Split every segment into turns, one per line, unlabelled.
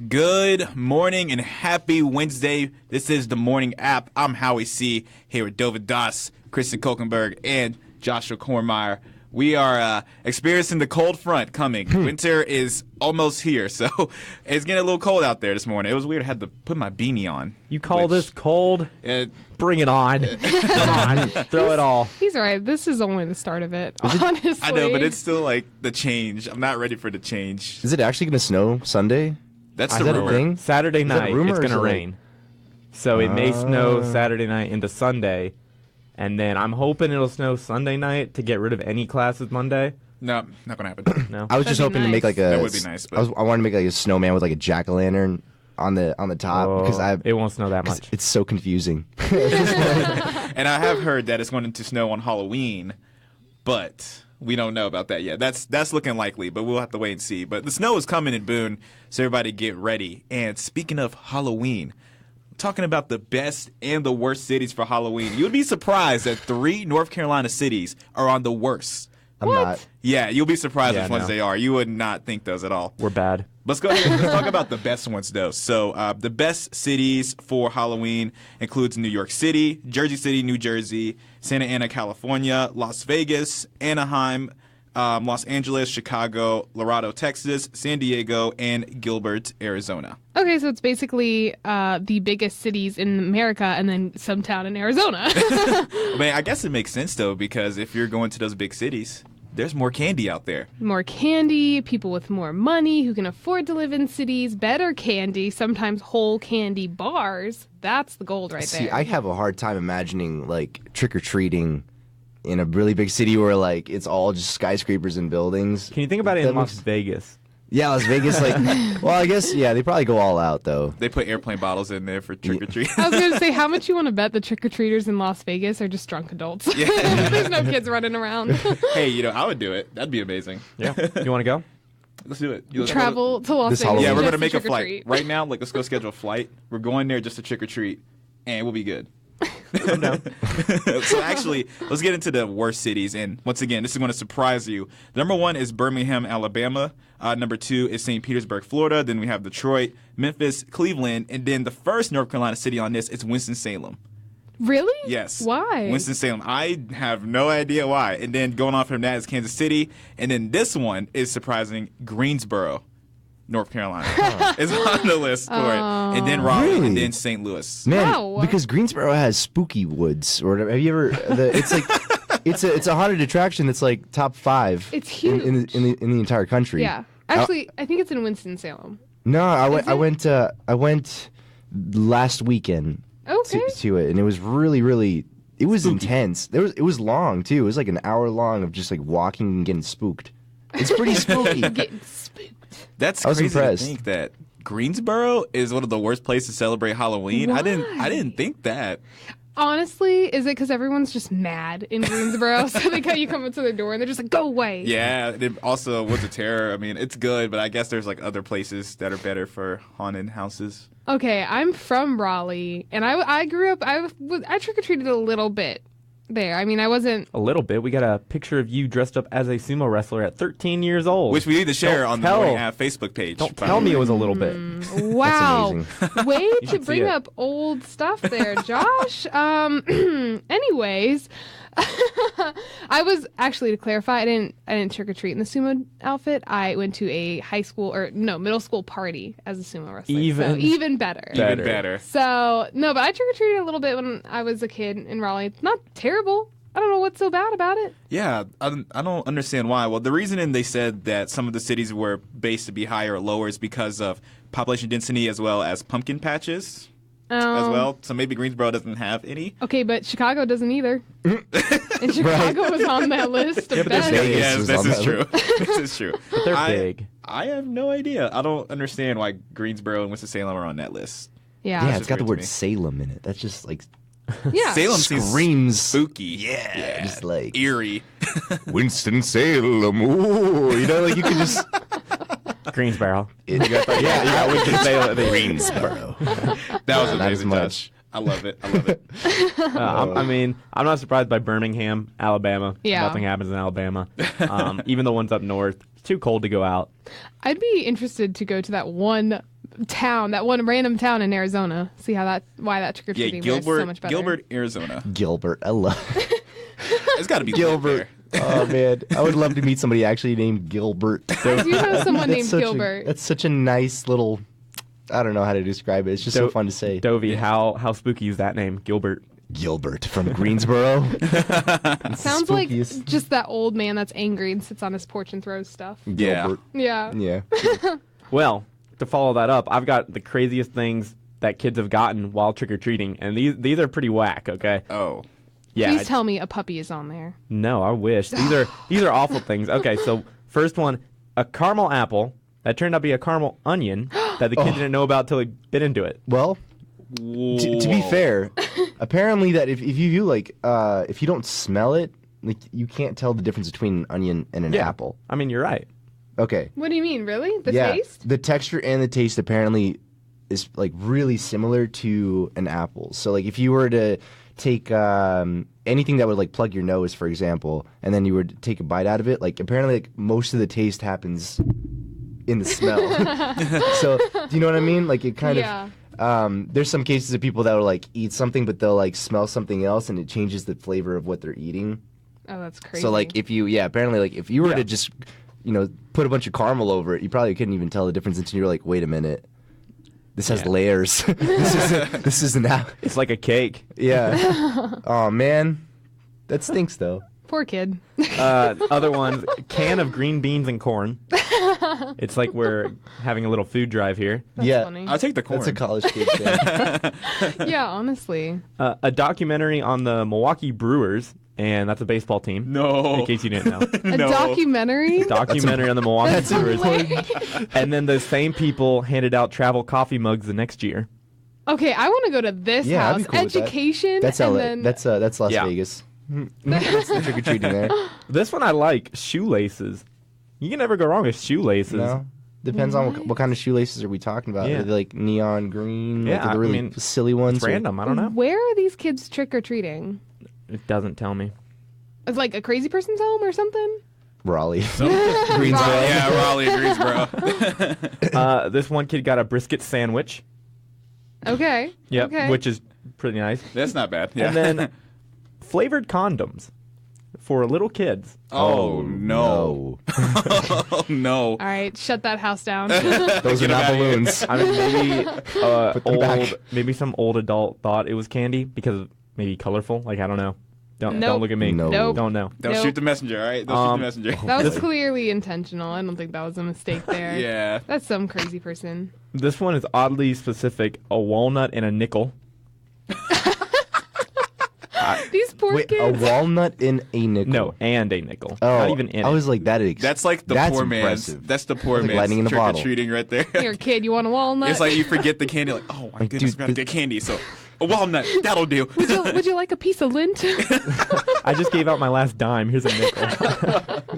Good morning and happy Wednesday. This is the Morning App. I'm Howie C. here with Dovid Doss, Kristen Kolkenberg, and Joshua Kornmeyer. We are experiencing the cold front coming. Winter is almost here, so it's getting a little cold out there this morning. It was weird. I had to put my beanie on.
You call this cold? Bring it on. Come on. Throw it all.
He's right. This is only the start of it, honestly.
I know, but it's still like the change. I'm not ready for the change.
Is it actually going to snow Sunday?
That's
Is
the
that a
rumor.
thing?
Saturday night,
rumor
it's
or
going
is
to
it
rain. So it may snow Saturday night into Sunday. And then I'm hoping it'll snow Sunday night to get rid of any classes Monday.
No, not going to happen.
No.
I was just
That'd be
hoping to make
nice.
like a.
That would be nice, but-
I wanted to make like a snowman with like a jack-o'-lantern on the top because
It won't snow that much.
it's so confusing.
And I have heard that it's going to snow on Halloween, but we don't know about that yet. That's looking likely, but we'll have to wait and see. But the snow is coming in Boone, so everybody get ready. And speaking of Halloween, talking about the best and the worst cities for Halloween, you would be surprised that 3 North Carolina cities are on the worst.
I'm not.
Yeah, you'll be surprised
Yeah,
which ones
no.
they are. You would not think those at all.
We're bad.
Let's go ahead and let's talk about the best ones, though. So the best cities for Halloween includes New York City, Jersey City, New Jersey, Santa Ana, California, Las Vegas, Anaheim, Los Angeles, Chicago, Laredo, Texas, San Diego, and Gilbert, Arizona.
Okay, so it's basically the biggest cities in America and then some town in Arizona.
I mean, I guess it makes sense, though, because if you're going to those big cities, there's more candy out there.
More candy, people with more money who can afford to live in cities, better candy, sometimes whole candy bars. That's the gold right
See,
there.
I have a hard time imagining like trick-or-treating in a really big city where like it's all just skyscrapers and buildings.
Can you think about it in
That
Las
makes-
Vegas?
Yeah, Las Vegas. Like, well, I guess they probably go all out though.
They put airplane bottles in there for trick-or-treat.
I was going to say, how much you want to bet the trick-or-treaters in Las Vegas are just drunk adults? There's no kids running around.
Hey, I would do it. That'd be amazing.
Yeah. You want to go?
Let's do it.
Travel to Las
This
Vegas.
Halloween.
Yeah, we're
just
going to make a flight.
trick-or-treat.
Right now, let's go schedule a flight. We're going there just to trick-or-treat, and we'll be good.
I'm down.
So actually, let's get into the worst cities. And once again, this is going to surprise you. Number 1 is Birmingham, Alabama. Number 2 is St. Petersburg, Florida. Then we have Detroit, Memphis, Cleveland. And then the first North Carolina city on this is Winston-Salem.
Really?
Yes.
Why?
Winston-Salem. I have no idea why. And then going on from that is Kansas City. And then this one is surprising, Greensboro, North Carolina. Is on the list for it. And then Raleigh,
Really?
and then St. Louis.
Man,
Wow.
because Greensboro has spooky woods or whatever. Have you ever? It's like it's a haunted attraction that's like top 5.
It's
in
huge.
the entire country.
Yeah. Actually, I think it's in Winston-Salem.
No, I
it?
went last weekend
Okay.
to it, and it was really it was intense. It was long too. It was like an hour long of just like walking and getting spooked. It's pretty spooky.
Getting spooked.
That's
I was
crazy
impressed.
to think that Greensboro is one of the worst places to celebrate Halloween. I didn't think that.
Honestly, is it because everyone's just mad in Greensboro? So you come up to their door and they're just like, go away.
Yeah, it also Woods of Terror. I mean, it's good, but I guess there's like other places that are better for haunted houses.
Okay, I'm from Raleigh, and I grew up, I trick-or-treated a little bit there. I mean, I wasn't...
A little bit. We got a picture of you dressed up as a sumo wrestler at 13 years old.
Which we need to share
Don't
on the
tell-
Morning App Facebook page.
Don't
by
tell
the
me
way.
it was a little bit.
Wow.
amazing.
Way to
should see
bring
it.
up old stuff there, Josh. Anyways, I was actually, to clarify, I didn't trick or treat in the sumo outfit. I went to a middle school party as a sumo wrestler.
Even-
so even better.
Even better.
So no, but I trick or treated a little bit when I was a kid in Raleigh. Not terrible. I don't know what's so bad about it.
Yeah, I don't understand why. Well, the reasoning they said that some of the cities were based to be higher or lower is because of population density as well as pumpkin patches as well. So maybe Greensboro doesn't have any.
Okay, but Chicago doesn't either. And Chicago was on that list of
but there's
best.
Vegas
Yes,
was
this
on
is
that
true. This is true.
But they're big.
I have no idea. I don't understand why Greensboro and Winston-Salem are on that list.
Yeah.
Yeah,
That's
it's got the
weird to
word
me.
Salem in it. That's just like
Yeah.
Salem seems
screams
spooky. Yeah.
just like
Eerie.
Winston Salem. Ooh, you know, like you can just
Greensboro.
yeah,
we can say that.
Greensboro.
That was
Not as
amazing,
much.
Josh. I love it. I love it.
I'm not surprised by Birmingham, Alabama.
Yeah.
Nothing happens in Alabama. Even the ones up north, it's too cold to go out.
I'd be interested to go to that one town, that one random town in Arizona. See why that trick or
Yeah,
treating is so much better.
Gilbert, Arizona.
Gilbert, I love
It's got to be
Gilbert. Oh man, I would love to meet somebody actually named Gilbert.
I do know someone named
such
Gilbert.
That's such a nice little. I don't know how to describe it. It's just so fun to say.
Dovey, how spooky is that name, Gilbert?
Gilbert from Greensboro.
Sounds like just that old man that's angry and sits on his porch and throws stuff.
Gilbert.
Yeah.
Yeah.
Well, to follow that up, I've got the craziest things that kids have gotten while trick-or-treating, and these are pretty whack, okay?
Oh.
Yeah.
Please tell me a puppy is on there.
No, I wish. These are awful things. Okay, so first one, a caramel apple that turned out to be a caramel onion that the kid didn't know about till he bit into it.
Well, to be fair, apparently that if you like if you don't smell it, like you can't tell the difference between an onion and an apple.
I mean, you're right.
Okay.
What do you mean, really? The
Yeah,
taste?
the texture and the taste apparently is like really similar to an apple. So like if you were to take anything that would like plug your nose, for example, and then you were to take a bite out of it, like apparently like most of the taste happens in the smell. So do you know what I mean? Like it kind of there's some cases of people that will like eat something but they'll like smell something else and it changes the flavor of what they're eating.
Oh, that's crazy.
So like if you apparently like if you were to just put a bunch of caramel over it, you probably couldn't even tell the difference until you're like, wait a minute, this has layers. this is an apple.
It's like a cake.
Yeah. Oh man, that stinks though.
Poor kid.
Other ones, can of green beans and corn. It's like we're having a little food drive here.
That's funny.
I'll take the corn.
That's a college kid thing.
Yeah, honestly.
A documentary on the Milwaukee Brewers, and that's a baseball team.
No.
In case you didn't know.
A documentary?
Documentary on the Milwaukee
That's
Brewers.
hilarious.
And then those same people handed out travel coffee mugs the next year.
Okay, I want to go to this
Yeah, I'd
house.
be cool with that.
Education.
That's
and
LA.
then
That's Las
Yeah.
Vegas. That's the trick or treating there.
This one I like, shoelaces. You can never go wrong with shoelaces.
No. Depends on what kind of shoelaces are we talking about.
Yeah.
Are they like neon green?
Yeah,
like the really
I mean,
silly ones.
It's random. I don't know.
Where are these kids trick or treating?
It doesn't tell me.
It's like a crazy person's home or something?
Raleigh.
Greensboro.
Yeah, Raleigh agrees, bro.
This one kid got a brisket sandwich.
Okay.
Yep,
Okay.
which is pretty nice.
That's not bad. Yeah.
And then flavored condoms for little kids.
oh no. Oh no.
All right, shut that house down.
Those are
Get 'em
not
outta here.
balloons.
I mean,
them back.
maybe some old adult thought it was candy because of maybe colorful. Like I don't know. Don't
Nope.
look at me.
No.
Nope.
Don't know.
Don't
Nope.
shoot the messenger, all right? Don't shoot the messenger.
That was clearly intentional. I don't think that was a mistake there.
Yeah.
That's some crazy person.
This one is oddly specific: a walnut and a nickel.
These poor
Wait, a
kids.
walnut in a nickel.
No, and a nickel.
Oh,
Not even in
I
it.
was like that.
That's like the
that's
poor man's.
impressive.
That's the poor
That's like lightning in
man's
a
trick or
bottle.
treating right there.
Here, kid, you want a walnut?
It's like you forget the candy. Like, oh my
Like,
goodness,
dude,
we gotta get candy. So a walnut, that'll do.
would you like a piece of lint?
I just gave out my last dime. Here's a nickel.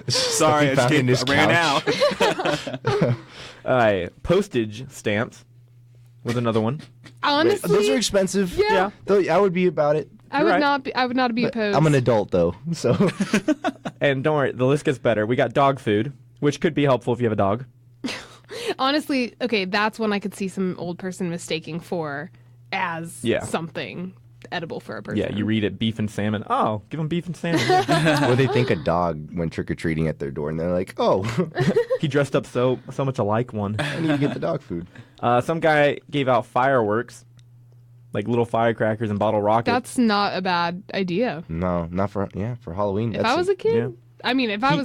Sorry, I,
found in his
I ran
couch.
out. Postage stamps was another one.
Honestly,
Those are expensive.
Yeah.
Though I would be about it.
I would
right.
not be. I would not be opposed.
I'm an adult though, so
And don't worry, the list gets better. We got dog food, which could be helpful if you have a dog.
Honestly, okay, that's one I could see some old person mistaking for as something edible for a person.
Yeah, you read it, beef and salmon. Oh, give them beef and salmon. Yeah.
or they think a dog went trick or treating at their door, and they're like, "Oh,
He dressed up so much alike one.
I need to get the dog food."
Some guy gave out fireworks, like little firecrackers and bottle rockets.
That's not a bad idea.
No, not for Halloween.
If I was a kid,
yeah.
I mean, if I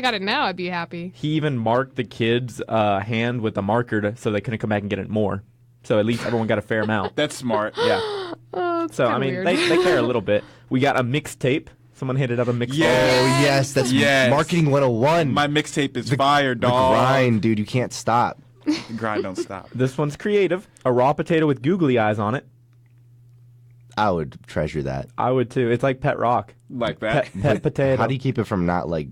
got it now, I'd be happy.
He even marked the kid's hand with a marker so they couldn't come back and get it more. So at least everyone got a fair amount.
That's smart.
Yeah.
Oh, it's
So
kinda
I mean,
weird.
they care a little bit. We got a mixtape. Someone handed out a mixtape.
Yeah.
Oh yes, that's
Yes.
marketing 101.
My mixtape is fire,
the
dog.
grind, dude. You can't stop.
The grind don't stop.
This one's creative. A raw potato with googly eyes on it.
I would treasure that.
I would too. It's like pet rock.
Like that.
Pet potato.
How do you keep it from not like,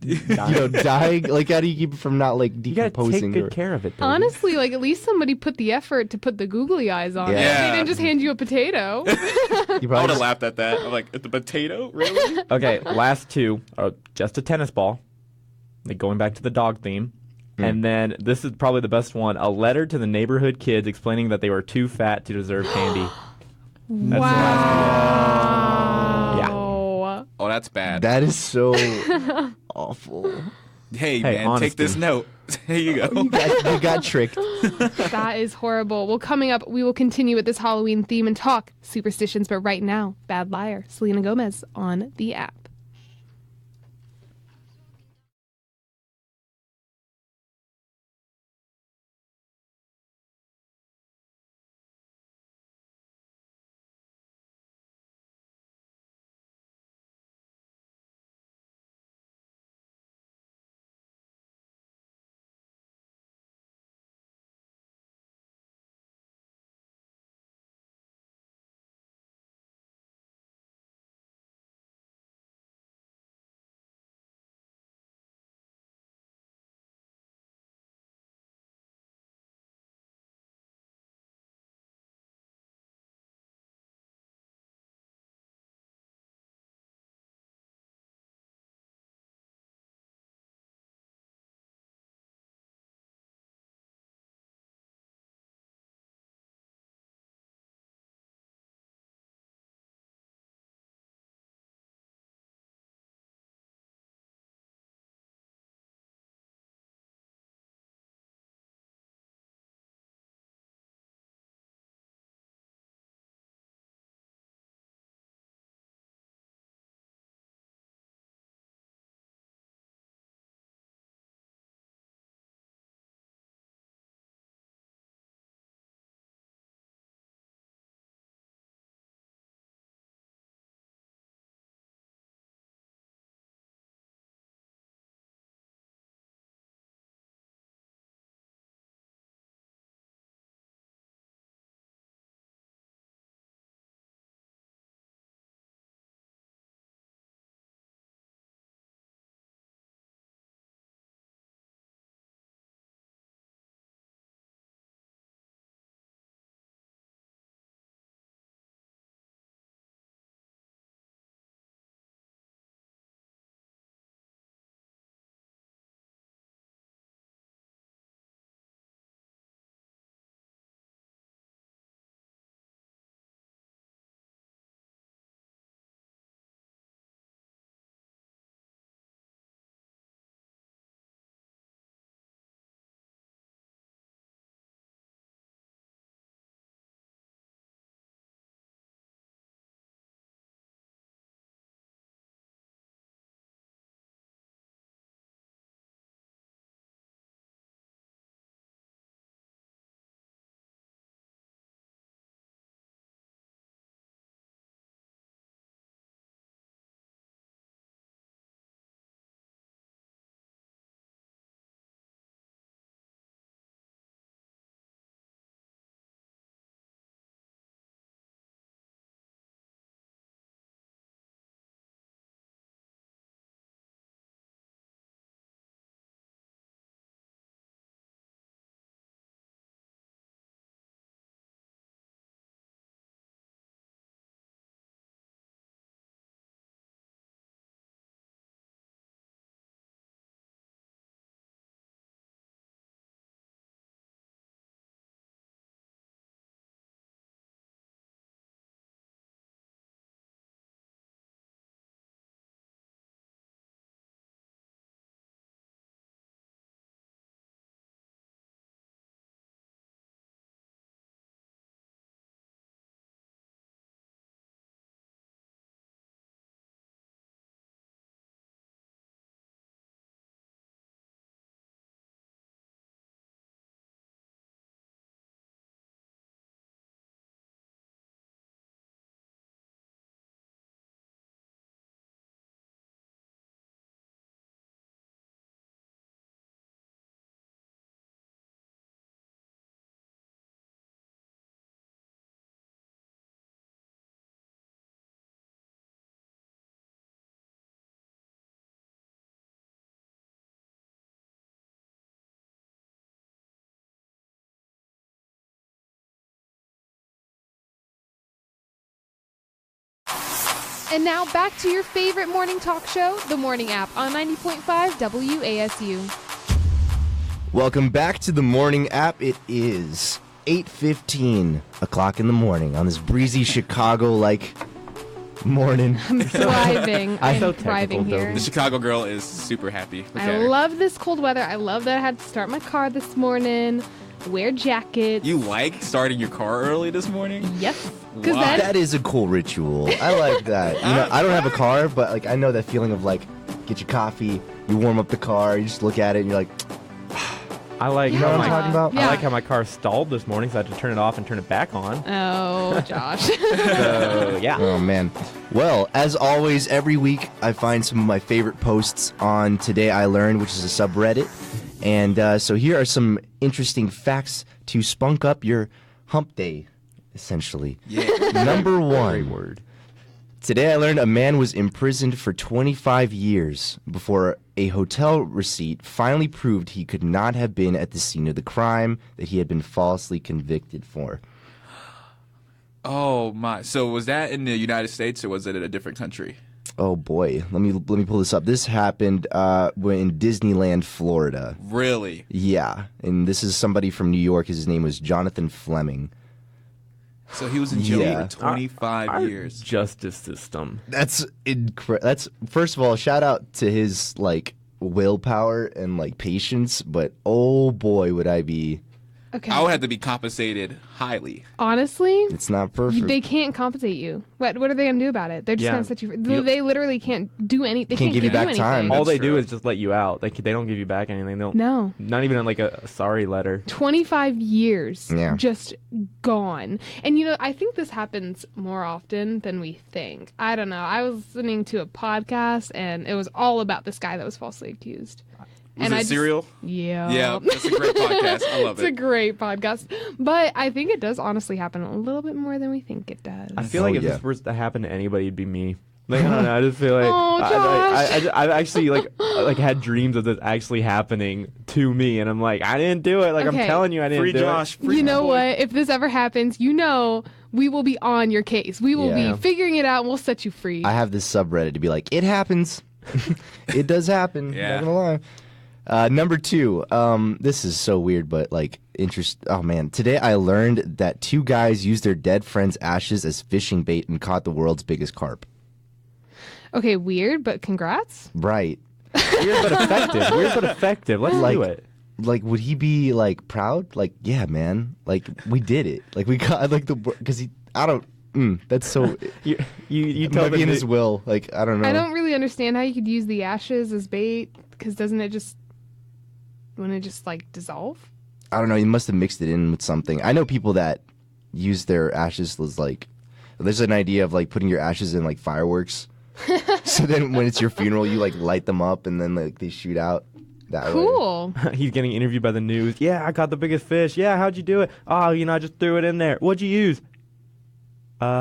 dying? Like, how do you keep it from not like
You gotta
decomposing?
take good care of it. Though.
Honestly, like at least somebody put the effort to put the googly eyes on it.
Yeah.
They didn't just hand you a potato.
You
I
probably
would have
just-
laughed at that. I'm like, the potato? Really?
Okay, last two are just a tennis ball. Like going back to the dog theme. And then this is probably the best one: a letter to the neighborhood kids explaining that they were too fat to deserve candy. That's the last one. Yeah.
Oh, that's bad.
That is so awful.
Hey, man,
honesty.
take this note. Here you go.
You got tricked.
That is horrible. Well, coming up, we will continue with this Halloween theme and talk superstitions. But right now, Bad Liar, Selena Gomez on the app. And now back to your favorite morning talk show, The Morning App on 90.5 WASU.
Welcome back to the morning app. It is 8:15 o'clock in the morning on this breezy Chicago-like morning.
I'm thriving. I'm
so
thriving
technical,
here.
The Chicago girl is super happy. Look
I
at her.
love this cold weather. I love that I had to start my car this morning, wear jackets.
You like starting your car early this morning?
Yes. Because
Why?
That is a cool ritual. I like that. You know, I don't have a car, but like I know that feeling of like get your coffee, you warm up the car, you just look at it, and you're like,
I like
you know
how
what I'm
my
talking about?
Yeah.
I like how my car stalled this morning, so I had to turn it off and turn it back on.
Oh, Josh.
So yeah.
Oh, man. Well, as always, every week I find some of my favorite posts on Today I Learned, which is a subreddit. And so here are some interesting facts to spunk up your hump day, essentially.
Yeah.
Number
Great
one.
word.
Today I learned a man was imprisoned for 25 years before a hotel receipt finally proved he could not have been at the scene of the crime that he had been falsely convicted for.
Oh my! So was that in the United States or was it in a different country?
Oh boy, let me pull this up. This happened when in Disneyland, Florida.
Really?
Yeah, and this is somebody from New York. His name was Jonathan Fleming.
So he was in jail
Yeah.
for 25
Our
years.
justice system.
That's That's first of all, shout out to his like willpower and like patience. But oh boy, would I be.
Okay.
I would have to be compensated highly.
Honestly,
It's not perfect.
they can't compensate you. What are they going to do about it? They're just
Yeah.
going to set you free.
You-
They literally can't do anything. They
Can't give you
do
back
anything.
time.
All
That's
they do
true.
is just let you out. They don't give you back anything. They don't.
No.
Not even like a sorry letter.
25 years
Yeah.
just gone. And I think this happens more often than we think. I don't know. I was listening to a podcast and it was all about this guy that was falsely accused.
Was
and
it Serial?
Yeah.
Yeah, that's a great podcast. I love
It's a
it.
great podcast. But I think it does honestly happen a little bit more than we think it does.
I feel
Oh,
like if
yeah.
this was to happen to anybody, it'd be me. Like I don't know. I just feel like
Oh, Josh.
I've actually like had dreams of this actually happening to me, and I'm like, I didn't do it. Like I'm
Okay.
telling you, I didn't
Free
do
Josh.
it.
Free
You know
boy.
what? If this ever happens, we will be on your case. We will
Yeah.
be figuring it out and we'll set you free.
I have this subreddit to be like, it happens. It does happen.
Yeah.
Not gonna lie. Number two, this is so weird, but like oh man. Today I learned that two guys used their dead friend's ashes as fishing bait and caught the world's biggest carp.
Okay, weird, but congrats.
Right.
Weird but effective. Weird but effective. Let's do it.
Like, would he be like proud? Like, yeah, man. Like, we did it. Like, we got like because that's so.
You
It
tell
might be
them
in
that-
his will. Like, I don't know.
I don't really understand how you could use the ashes as bait because wouldn't it just like dissolve?
I don't know. He must have mixed it in with something. I know people that use their ashes as like. There's an idea of like putting your ashes in like fireworks. So then when it's your funeral, you like light them up and then like they shoot out. That way.
Cool.
He's getting interviewed by the news. Yeah, I caught the biggest fish. Yeah, how'd you do it? Oh, I just threw it in there. What'd you use?
Mike.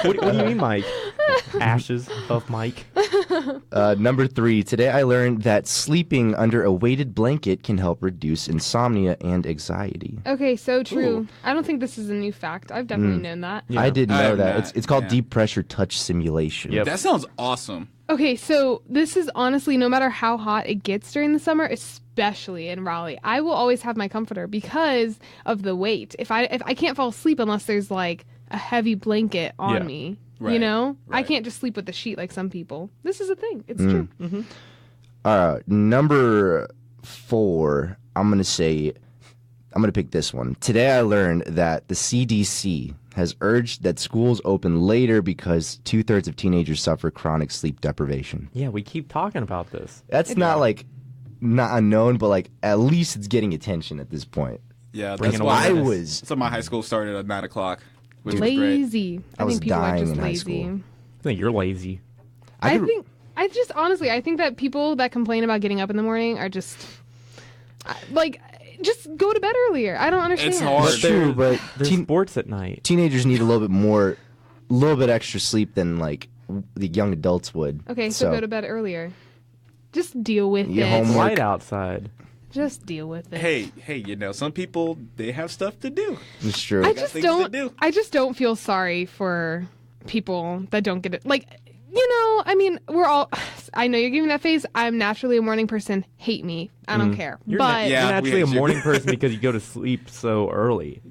What do you mean, Mike? Ashes of Mike.
Number three. Today I learned that sleeping under a weighted blanket can help reduce insomnia and anxiety.
Okay, so true.
Ooh.
I don't think this is a new fact. I've definitely known that.
Yeah.
I didn't
I
know
have
that.
not,
It's called
yeah.
deep pressure touch simulation.
Yep.
That sounds awesome.
Okay, so this is honestly, no matter how hot it gets during the summer, especially in Raleigh, I will always have my comforter because of the weight. If I can't fall asleep unless there's like a heavy blanket on
Yeah.
me,
Right,
I
right.
can't just sleep with a sheet like some people. This is a thing. It's true.
Number four. I'm gonna pick this one. Today I learned that the CDC has urged that schools open later because 2/3 of teenagers suffer chronic sleep deprivation.
Yeah, we keep talking about this.
That's not unknown, but like at least it's getting attention at this point.
Yeah,
Bringing
that's why
awareness.
So my high school started at 9 o'clock, which was great.
Lazy.
I was
think people are
dying
just
in high
lazy.
school.
I think you're lazy.
I think that people that complain about getting up in the morning are just just go to bed earlier. I don't understand.
It's hard.
It's true, but
There's sports at night.
teenagers need a little bit extra sleep than like the young adults would.
Okay, so go to bed earlier. Just deal with
Your
it.
homework.
Light outside.
Just deal with it.
Hey, some people, they have stuff to do.
It's true.
I
got
just
things to
don't.
do.
I just don't feel sorry for people that don't get it. Like, I mean, we're all. I know you're giving that face. I'm naturally a morning person. Hate me. I don't care.
You're
But
Yeah,
you're
we
naturally a
hate you.
morning person because you go to sleep so early.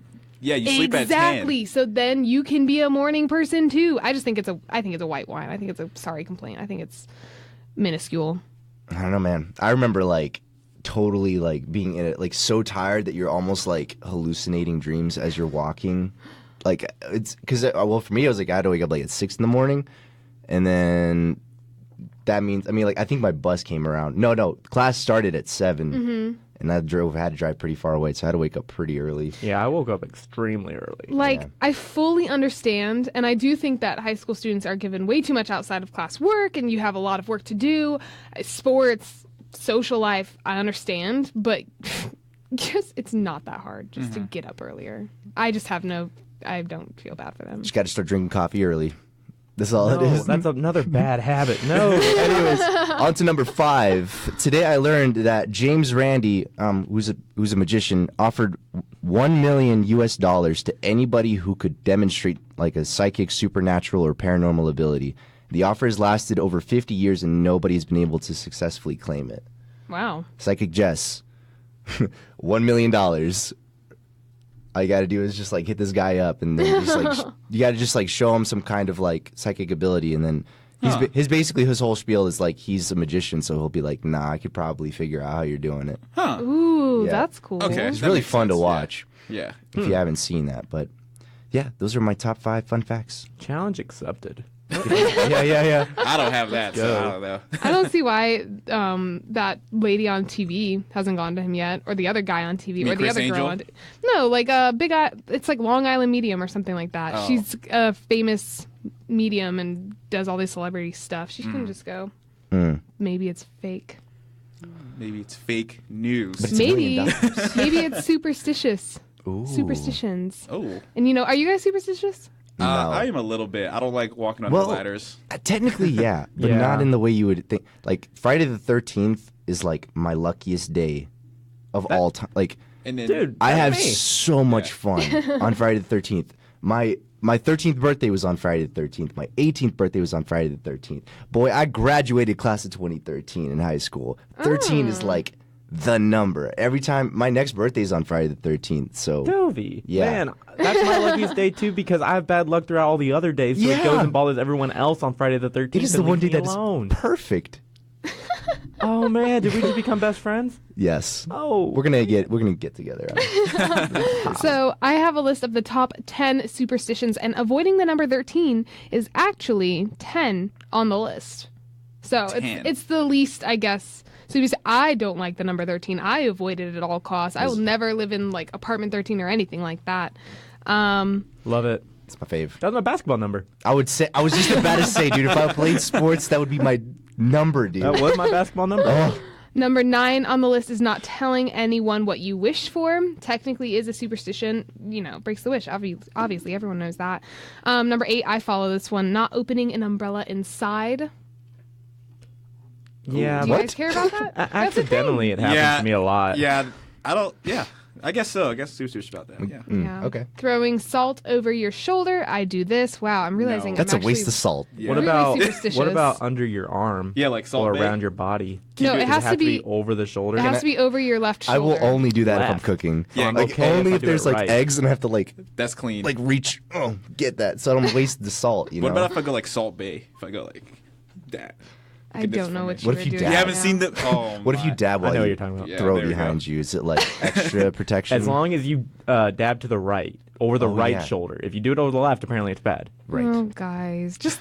Yeah, you sleep
exactly.
at 10.
So then you can be a morning person too. I think it's a white wine. I think it's a sorry complaint. I think it's minuscule.
I don't know, man. I remember like totally like being in it, like so tired that you're almost like hallucinating dreams as you're walking. Like it's because well, for me, I was like I had to wake up like at 6 a.m, and then that means like I think my bus came around. No, class started at 7, and I had to drive pretty far away, so I had to wake up pretty early.
Yeah, I woke up extremely early.
Like,
Yeah.
I fully understand, and I do think that high school students are given way too much outside of class work, and you have a lot of work to do. Sports, social life, I understand, but it's not that hard just to get up earlier. I don't feel bad for them.
Just got to start drinking coffee early. That's all it
No,
is.
that's another bad habit. No.
Anyways, on to number 5. Today I learned that James Randi, who's a magician, offered $1 million to anybody who could demonstrate like a psychic, supernatural, or paranormal ability. The offer has lasted over 50 years and nobody's been able to successfully claim it.
Wow.
Psychic Jess, $1 million. All you gotta do is just like hit this guy up, and then just like you gotta just like show him some kind of like psychic ability, and then his whole spiel is like he's a magician, so he'll be like, nah, I could probably figure out how you're doing it.
Huh.
Ooh,
Yeah.
that's cool.
Okay.
It's
That
really
makes
fun to
sense, yeah.
watch
Yeah.
if you haven't seen that. But yeah, those are my top 5 fun facts.
Challenge accepted.
Yeah.
I don't have that, so
Go.
I don't know.
I don't see why that lady on TV hasn't gone to him yet, or the other guy on TV,
mean
or the
Chris
other
Angel?
girl on No, like a big eye. It's like Long Island Medium or something like that.
Oh.
She's a famous medium and does all this celebrity stuff. She can just go. Maybe it's fake.
Maybe it's fake news.
But it's $1
Maybe
million.
maybe it's superstitious.
Ooh.
Superstitions.
Oh.
And are you guys superstitious?
No.
I am a little bit. I don't like walking under
Well,
ladders.
Technically, yeah, but
Yeah.
not in the way you would think. Like Friday the 13th is like my luckiest day of all time. Like,
And then,
Dude,
I
that's
have
me.
so much fun on Friday the 13th. My 13th birthday was on Friday the 13th. My 18th birthday was on Friday the 13th. Boy, I graduated class of 2013 in high school. 13 is like the number. Every time my next birthday is on Friday the 13th. So
Dovey.
Yeah.
Man, that's my luckiest day too because I have bad luck throughout all the other days. So
Yeah.
it goes and bothers everyone else on Friday the 13th.
it is the
and
one day
leaves me
that is
alone.
perfect.
Oh man, did we just become best friends?
Yes.
Oh.
We're gonna get together.
So I have a list of the top 10 superstitions, and avoiding the number 13 is actually 10 on the list. So
10.
it's the least, I guess. So you say, I don't like the number 13. I avoid it at all costs. I will never live in like apartment 13 or anything like that.
Love it.
It's my fave.
That's my basketball number.
I was just about to say, dude, if I played sports, that would be my number, dude.
That was my basketball number.
Number 9 on the list is not telling anyone what you wish for. Technically is a superstition, breaks the wish. Obviously, everyone knows that. Number 8, I follow this one, not opening an umbrella inside.
Yeah,
Do you
but
guys care about that? That's a thing.
accidentally it happens
Yeah.
to me a lot.
Yeah, I don't. Yeah, I guess so. I guess serious about that. Yeah.
Yeah.
Okay.
Throwing salt over your shoulder. I do this. Wow, I'm realizing
No.
That's
I'm
a waste
actually-
of salt.
Yeah.
What
Really
about
superstitious.
what about under your arm?
Yeah, like Salt
or
Bae?
around your body.
No,
Does
it has to be
over the shoulder.
It has to be over your left
I
shoulder.
will only do that if I'm
Left.
cooking.
Yeah,
like
okay
only
if I
if
do
there's
it
like
right.
eggs and I have to like
That's clean.
reach. Oh, get that, so I don't waste the salt. You
what
know.
about if I go like Salt Bay? If I go like that.
I
Get this
don't know
from
what
me.
you
What
were
if you
doing.
dab?
You
right
haven't
now.
seen the. Oh,
What if you
my.
dab
I
while
know what
you
you're talking about.
Yeah,
throw
there
it
we go.
behind you? Is it like extra protection?
As long as you dab to the right, over the
Oh,
right
yeah.
shoulder. If you do it over the left, apparently it's bad.
right.
Oh, guys, just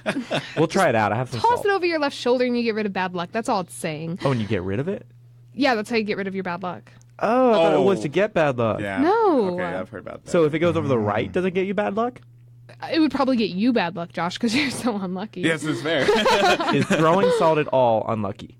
We'll try it out. I have some
toss
salt.
it over your left shoulder and you get rid of bad luck. That's all it's saying.
Oh, and you get rid of it?
Yeah, that's how you get rid of your bad luck.
Oh, I thought it was
Oh.
to get bad luck.
Yeah.
No.
Okay, I've heard about that.
So if it goes over the right, does it get you bad luck?
It would probably get you bad luck, Josh, because you're so unlucky.
yes, it's fair.
Is throwing salt at all unlucky?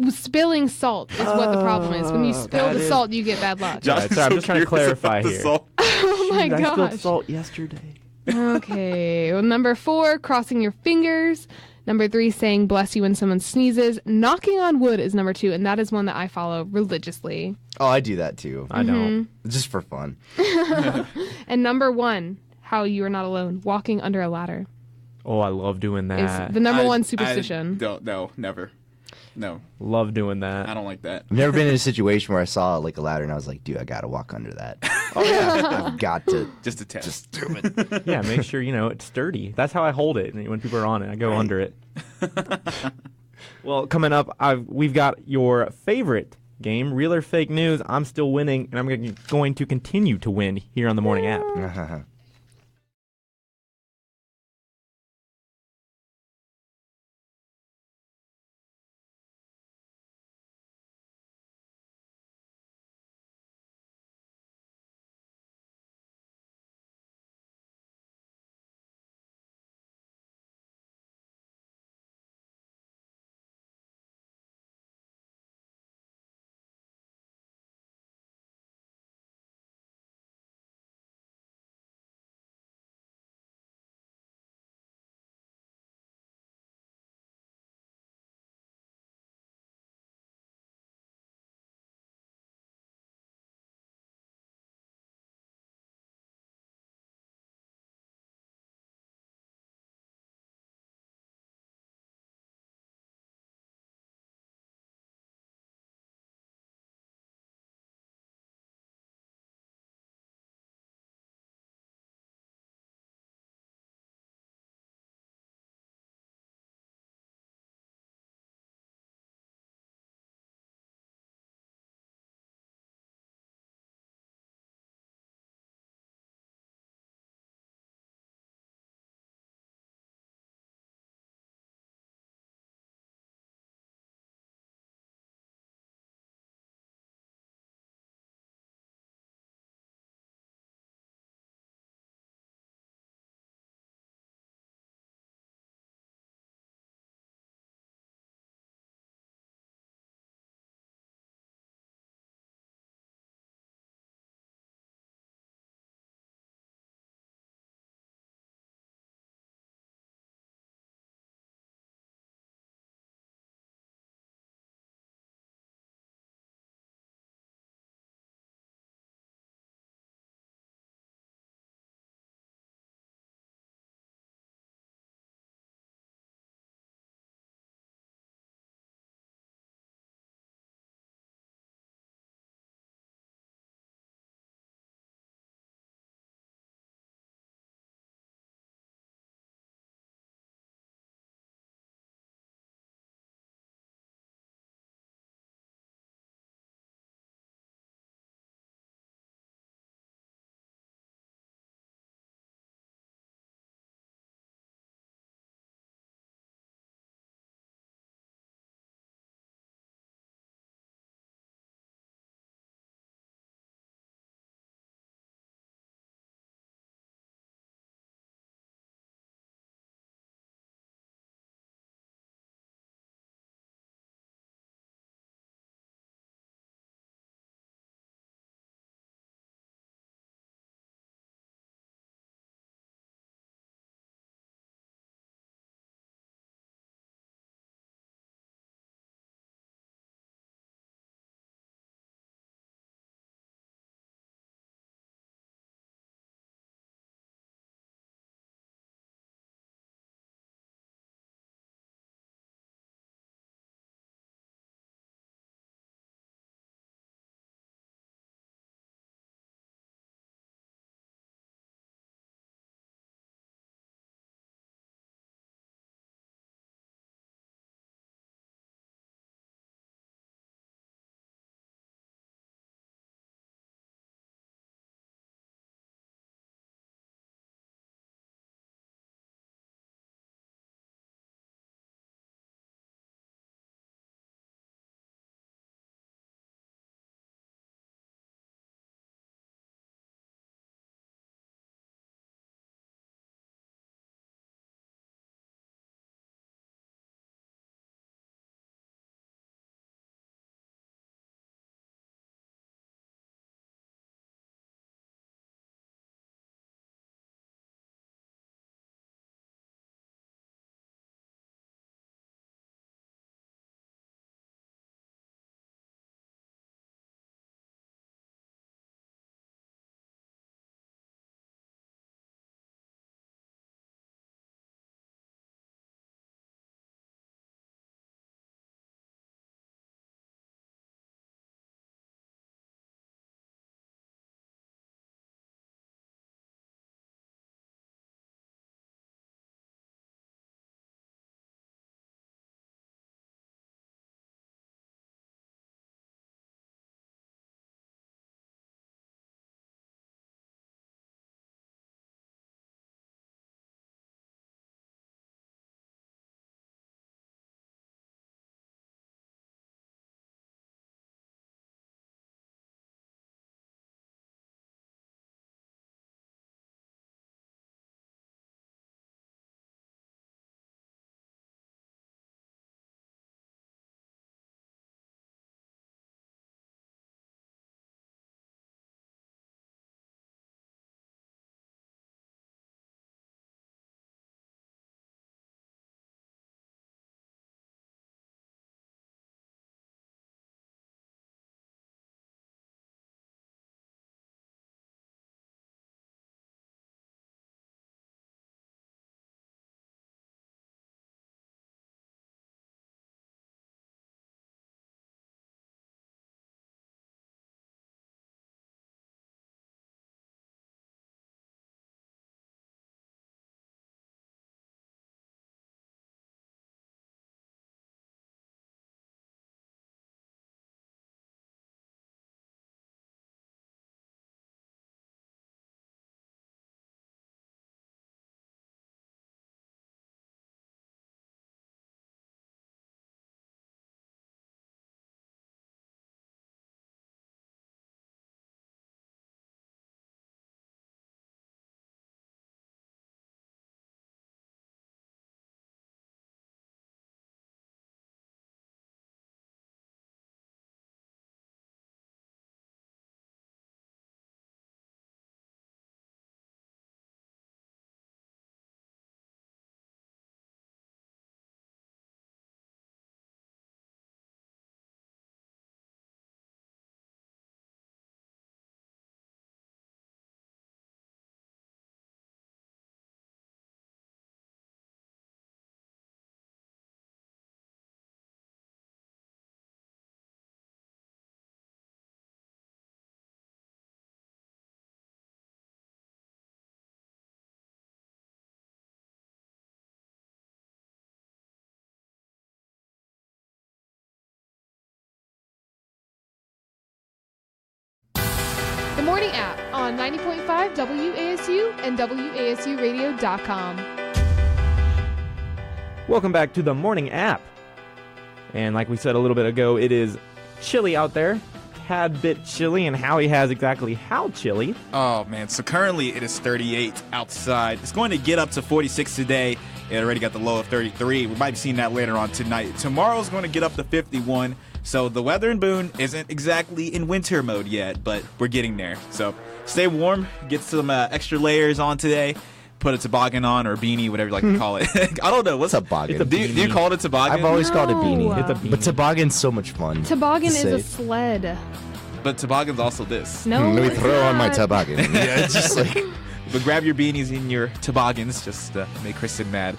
Spilling salt is what the problem is. When you spill
that
the
is-
salt, you get bad luck.
Josh
Right,
is
sorry, I'm
so
just trying to
curious
clarify
about the
here.
salt.
Oh my
I spilled
gosh.
salt yesterday.
Okay. Well, number 4, crossing your fingers. Number 3, saying bless you when someone sneezes. Knocking on wood is number 2, and that is one that I follow religiously.
Oh, I do that too.
I don't.
Just for fun.
And number 1, how you are not alone. Walking under a ladder.
Oh, I love doing
Is
that.
the number one
I
superstition.
don't. No, never. No,
Love doing that.
I don't like that.
I've never been in a situation where I saw like a ladder and I was like, dude, I gotta walk under that.
Oh yeah.
I've got to
Just a test.
just do it.
Yeah, make sure it's sturdy. That's how I hold it. And when people are on it, I go under it. Well, coming up, we've got your favorite game, Real or Fake News. I'm still winning, and I'm going to continue to win here on the Morning App.
Morning App on 90.5 WASU and WASUradio.com.
Welcome back to the Morning App. And like we said a little bit ago, it is chilly out there. Tad bit chilly, and Howie has exactly how chilly.
Oh, man. So currently it is 38 outside. It's going to get up to 46 today. It already got the low of 33. We might be seeing that later on tonight. Tomorrow's going to get up to 51. So the weather in Boone isn't exactly in winter mode yet, but we're getting there. So stay warm. Get some extra layers on today. Put a toboggan on or a beanie, whatever you like to call it. I don't know. What's
Toboggan.
Do you call it a toboggan?
I've always called it beanie.
It's a beanie.
But toboggan's so much fun.
Toboggan
to
is a
say.
sled.
But toboggan's also this.
No,
Let me
it's
throw on my
not.
toboggan. Yeah, it's just like,
But grab your beanies and your toboggans just to make Kristen mad.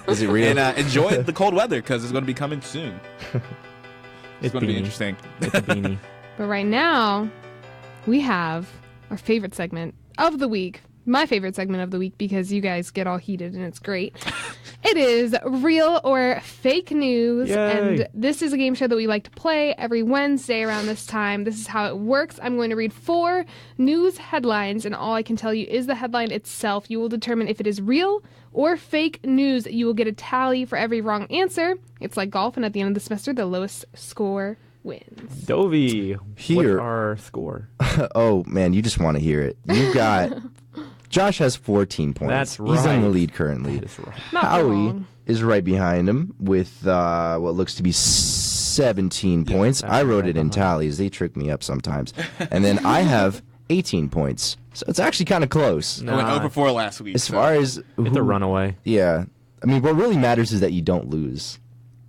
is it real?
And enjoy the cold weather because it's going to be coming soon. It's going to be interesting.
It's a beanie.
But right now, we have our favorite segment of the week. My favorite segment of the week because you guys get all heated and it's great. It is Real or Fake News.
Yay.
And this is a game show that we like to play every Wednesday around this time. This is how it works. I'm going to read 4 news headlines, and all I can tell you is the headline itself. You will determine if it is real or fake news. You will get a tally for every wrong answer. It's like golf, and at the end of the semester, the lowest score wins.
Dovey,
Here.
what's our score?
Oh, man, you just want to hear it. You've got... Josh has 14 points.
That's
He's in the
right.
lead currently.
That is right.
Not
Howie
wrong.
is right behind him with what looks to be 17 points.
that's
I wrote
right
it in
behind.
tallies. They trick me up sometimes. And then I have 18 points. So it's actually kind of close.
I went
Nah.
over 4 last week.
As
so-
far as
It's a runaway.
Yeah. I mean, what really matters is that you don't lose.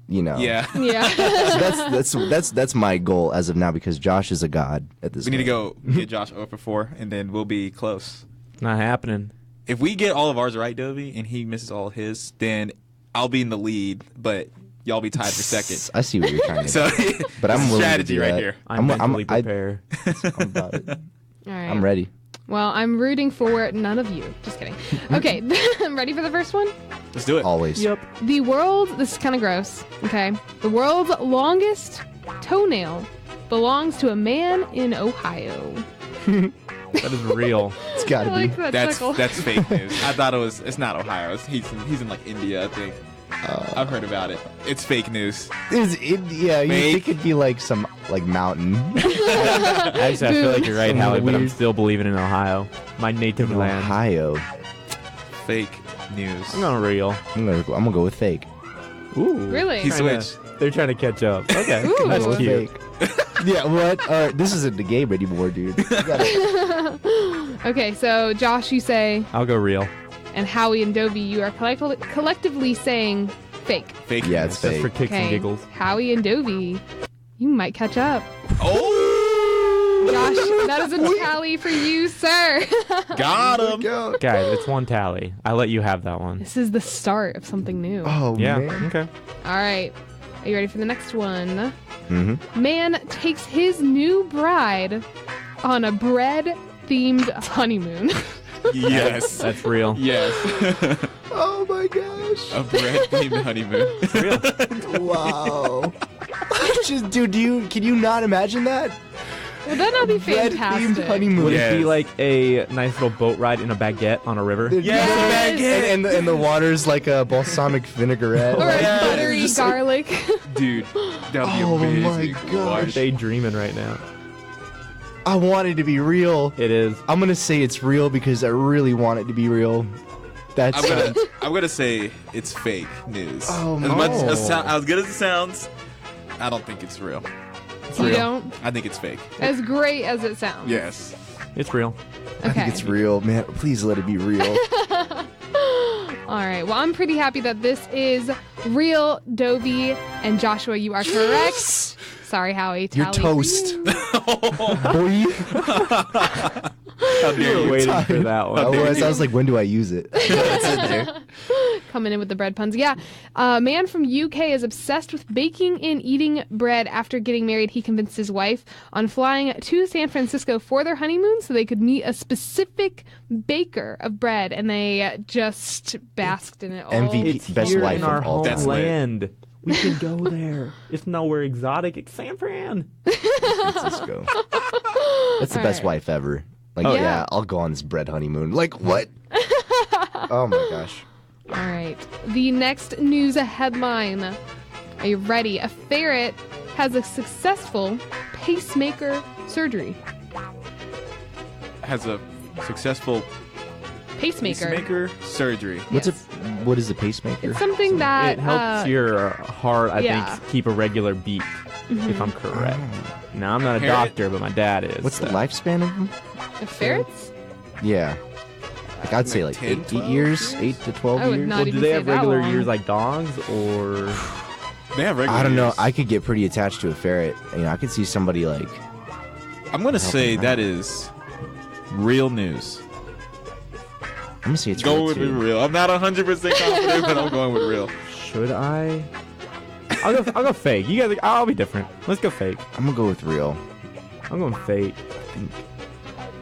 You know.
Yeah.
Yeah.
So that's my goal as of now because Josh is a god at this
We need to
game.
go get Josh over 4, and then we'll be close.
It's not happening.
If we get all of ours right, Dovey, and he misses all of his, then I'll be in the lead, but y'all be tied for second.
I see what you're trying to
So,
do. But I'm willing
strategy
to do
right
that.
here.
I'm
I'm-
mentally
I-
prepared.
I'm about it.
All right.
I'm ready.
Well, I'm rooting for none of you. Just kidding. Okay, I'm ready for the first one.
Let's do it.
Always.
Yep.
This is kind of gross, okay? The world's longest toenail belongs to a man in Ohio.
That is real.
It's got
I
to be.
like that chuckle.
That's fake news. I thought it's not Ohio. He's in like India, I think. I've heard about it. It's fake news.
Yeah, you
Fake.
think it'd be like some like mountain.
Actually, I feel like you're right,
Some
Howie, but I'm
weird-
still believing in Ohio, my native
in
land.
Ohio.
Fake news.
I'm going real.
I'm gonna go with fake.
Ooh.
Really?
He
Trying to-
switched.
They're trying to catch up. Okay.
Ooh.
That's
Go
cute.
Yeah, what? This isn't the game anymore, dude. You gotta-
Okay, so Josh, you say,
I'll go real.
and Howie and Dovey, you are collectively saying fake.
Fake
Yeah,
news.
it's
Just for
fake.
kicks and
Okay,
giggles.
Howie and Dovey, you might catch up.
Oh!
Josh, that is a tally for you, sir.
Got him.
Go.
Guys, it's one tally. I let you have that one.
This is the start of something new.
Oh
Yeah.
man.
Okay.
All right. Are you ready for the next one?
Mm-hmm.
Man takes his new bride on a bread-themed honeymoon.
Yes.
That's real.
Yes.
Oh my gosh.
A bread-themed honeymoon.
Real.
Wow. Just, dude, can you not imagine that?
Would that not be
Bread-themed
fantastic?
honeymoon.
Would
Yes.
it be like a nice little boat ride in a baguette on a river?
Yes.
And the water's like a balsamic vinaigrette.
Or a
Yes.
buttery
Just
garlic.
Dude, that would be
Oh my
amazing.
gosh.
Are they dreaming right now?
I want it to be real.
It is.
I'm gonna say it's real because I really want it to be real. That's
I'm gonna say it's fake news.
Oh,
as much
no.
as good as it sounds, I don't think it's real.
You
real.
don't?
I think it's fake.
As great as it sounds.
Yes.
It's real.
Okay.
I think it's real, man. Please let it be real.
All right. Well, I'm pretty happy that this is real, Dovey and Joshua. You are correct. Sorry, Howie.
You're
Tally for
toast.
you.
Boy.
How dare you?
Waiting for that one.
I was like, when do I use it? It's in there.
Coming in with the bread puns. Yeah. A man from UK is obsessed with baking and eating bread. After getting married, he convinced his wife on flying to San Francisco for their honeymoon so they could meet a specific baker of bread, and they just basked in it all.
MVP.
It's
Best
here
wife
in
of
our
all
That's
time.
lit.
homeland. We can go there. It's nowhere exotic. It's San Fran.
Francisco. That's the best
right.
wife ever. Like,
Oh,
yeah.
yeah.
I'll go on this bread honeymoon. Like, what? Oh my gosh.
All right. The next news headline. Are you ready? A ferret has a successful pacemaker surgery.
Has a successful
Pacemaker.
pacemaker surgery.
What's
Yes.
what is a pacemaker?
It's something that
It helps your heart, I
yeah.
think, keep a regular beat, if I'm correct. Now, I'm not a
Ferret?
doctor, but my dad is.
What's the
so.
lifespan of them?
ferrets.
Yeah. Like, I'd say like
10,
8
12
years,
years?
8 to 12
I would
years.
not
Well, do
even
they
say
have
that
regular
long.
years like dogs, or
They have regular
I don't know.
years.
I could get pretty attached to a ferret. You know, I could see somebody like.
I'm going to say
them
that is real news.
I'm gonna say it's
Go
real
with
too.
real. I'm not 100% confident, but I'm going with real.
should I? I'll go fake. You guys, I'll be different. Let's go fake.
I'm gonna go with real.
I'm going fake.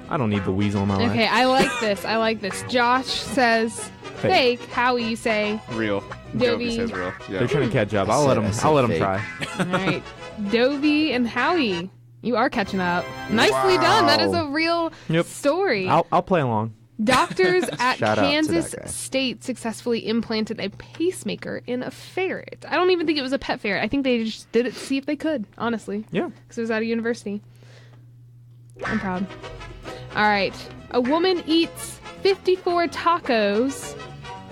I don't need the weasel in my life.
Okay, I like this. I like this. Josh says fake. Howie, you say.
Real.
Dovey.
Dovey says real.
They're
Yeah.
trying to catch up.
I
I'll let
said-
them.
I said
I'll let them
fake.
try.
All right. Dovey and Howie, you are catching up. Nicely done. That is a real
Yep.
story.
I'll play along.
Doctors at
Shout out to
Kansas
that guy.
State successfully implanted a pacemaker in a ferret. I don't even think it was a pet ferret. I think they just did it to see if they could, honestly.
Yeah.
Because it was at a university. I'm proud. All right. A woman eats 54 tacos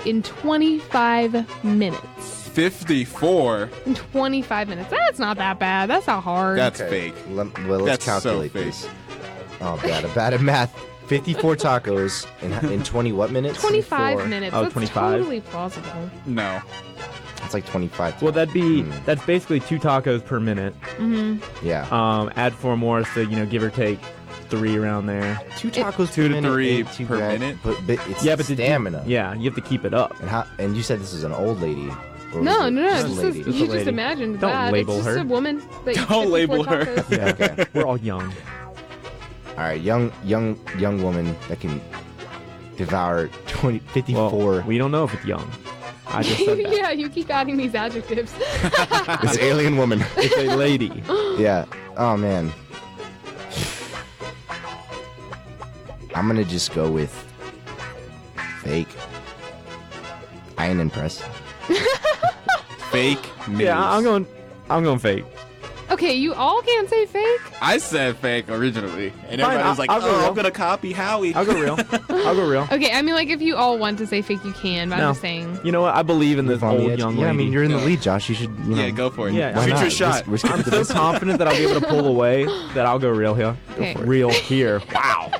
in 25 minutes.
54.
In 25 minutes. That's not that bad. That's not hard.
That's fake.
Well,
That's
let's
so
calculate
fake.
this. Oh, bad at math. 54 tacos in 20 what minutes?
25
24.
minutes.
Oh,
That's
25?
totally plausible.
No.
It's like 25.
Well, that's basically 2 tacos per minute.
Yeah.
Add 4 more, so give or take 3 around there.
2 tacos
2
per
to
minute,
3
ain't too
per
bad,
minute?
But it's
Yeah, but did you-
stamina.
Yeah, you have to keep it up.
And you said this is an old lady. Or
No,
was it
no.
just a
This
lady?
is,
Just a
you just
lady.
imagined
Don't
that.
label
it's just
her.
a woman that eats
Don't
54
label her.
tacos.
Yeah, okay.
We're all young.
All right, young woman that can devour 54.
Well, we don't know if it's young. I just said that.
Yeah, you keep adding these adjectives.
This alien woman.
It's a lady.
Yeah. Oh man. I'm gonna just go with fake. I ain't impressed.
Fake news.
Yeah, I'm going fake.
Okay, you all can't say fake?
I said fake originally. And
Fine,
everybody was like,
I'll go
oh,
real.
I'm going to copy Howie.
I'll go real. I'll go real.
Okay, I mean, like, if you all want to say fake, you can, but
No.
I'm just saying.
You know what? I believe in this
On the
old
edge.
young lady.
Yeah, I mean you're in the
Yeah.
lead, Josh. You should. You know,
Yeah, go for it.
Yeah,
why
Shoot
not?
your shot.
Risk it
I'm
to
so
this.
confident that I'll be able to pull away that I'll go real here.
Okay.
Real here. Wow.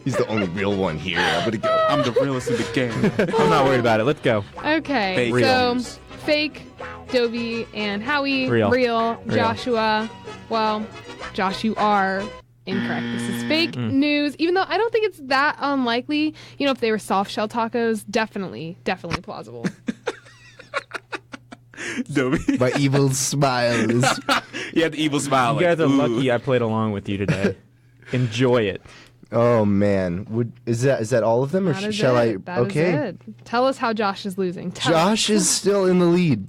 He's the only real one here. I'm gonna go.
I'm the realest in the game.
I'm not worried about it. Let's go.
Okay,
Fake
so
news.
fake, Dovey, and Howie.
Real.
Joshua. Well, Josh, you are incorrect. This is fake news, even though I don't think it's that unlikely. You know, if they were soft shell tacos, definitely plausible.
Dovey.
My evil smile is.
You had the evil smile.
You guys are
ooh.
lucky I played along with you today. Enjoy it.
Oh man, is that all of them, or
That is
shall
it.
I?
That is
Okay.
it. Tell us how Josh is losing. Tell us.
Josh is still in the lead.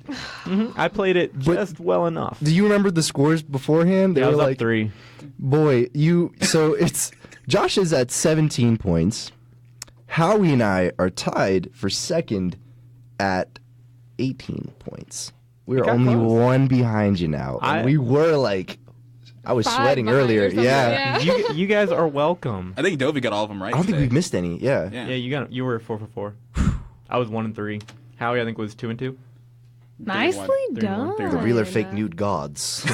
I played it just well enough.
Do you remember the scores beforehand? They
Yeah, I
were
was
like,
up 3.
boy, so it's Josh is at 17 points. Howie and I are tied for second at 18 points. We're
got
only
close.
one behind you now. And we were like, I was
5
sweating
behind
earlier.
or something,
Yeah.
You guys are welcome.
I think Dovey got all of them right
I don't think
today.
we missed any. Yeah.
Yeah.
Yeah, you were 4 for 4. I was 1 and 3. Howie, I think, was 2 and 2.
Nicely
3-1,
done.
3-1.
The real or fake nude gods.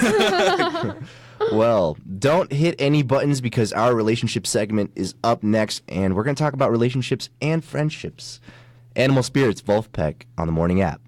Well, don't hit any buttons because our relationship segment is up next, and we're going to talk about relationships and friendships. Animal Spirits, Wolfpack on the Morning App.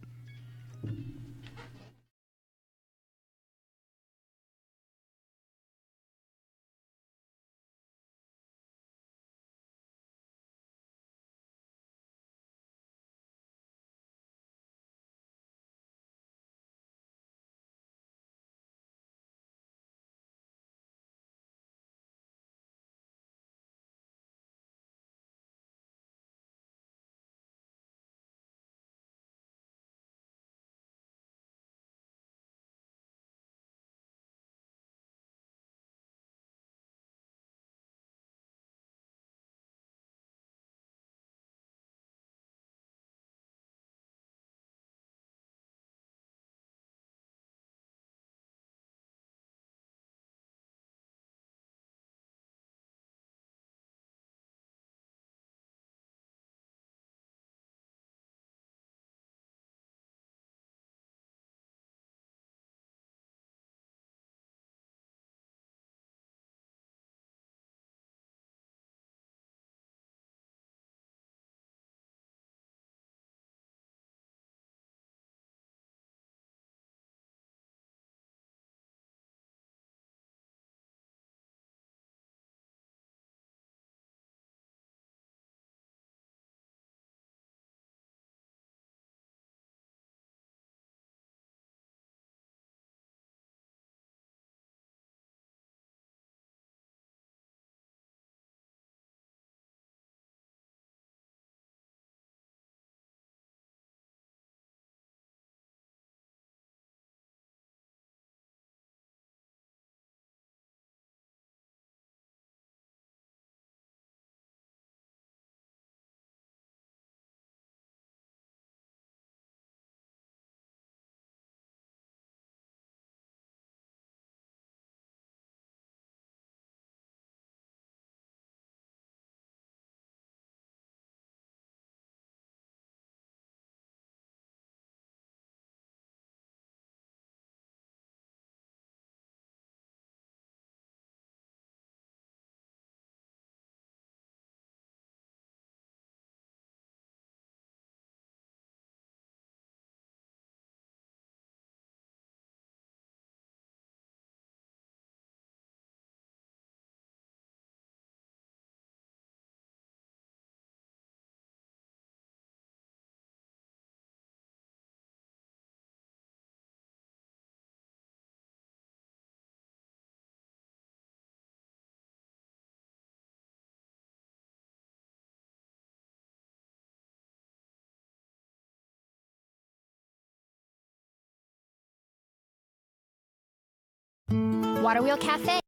Water Wheel Cafe.